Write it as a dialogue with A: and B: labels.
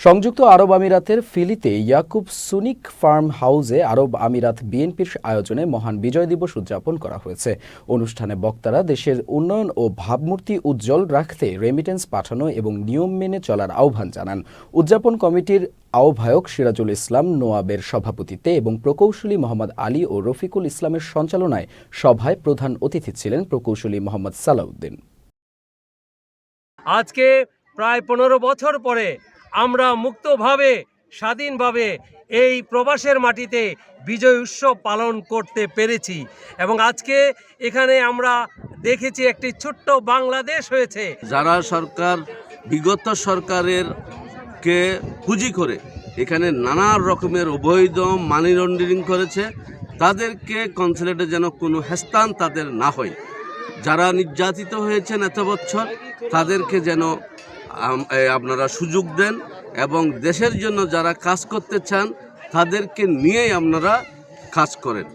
A: সংযুক্ত আরব আমিরাতের ফিলিতে ইয়াকুব সুনিক ফার্ম হাউসে আরব আমিরাত বিএনপির আয়োজনে মহান বিজয় দিবস উদযাপন করা হয়েছে। অনুষ্ঠানে বক্তারা দেশের উন্নয়ন ও ভাবমূর্তি উজ্জ্বল রাখতে রেমিটেন্স পাঠানো এবং নিয়ম মেনে চলার আহ্বান জানান। উদযাপন কমিটির আহ্বায়ক সিরাজুল ইসলাম নোয়াবের সভাপতিত্বে এবং প্রকৌশলী মোহাম্মদ আলী ও রফিকুল ইসলামের সঞ্চালনায় সভায় প্রধান অতিথি ছিলেন প্রকৌশলী মোহাম্মদ সালাউদ্দিন।
B: আজকে প্রায় 15 বছর পরে আমরা মুক্তভাবে স্বাধীনভাবে এই প্রবাসের মাটিতে বিজয় উৎসব পালন করতে পেরেছি এবং আজকে এখানে আমরা দেখেছি একটি ছোট্ট বাংলাদেশ হয়েছে।
C: যারা সরকার বিগত সরকারের কে পুঁজি করে এখানে নানা রকমের অবৈধ মানি লন্ডারিং করেছে, তাদেরকে কনসুলেটে যেন কোনো হেস্তান তাদের না হয়। যারা নির্যাতিত হয়েছেন এত বছর তাদেরকে যেন আপনারা সুযোগ দেন এবং দেশের জন্য যারা কাজ করতে চান তাদেরকে নিয়েই আপনারা কাজ করেন।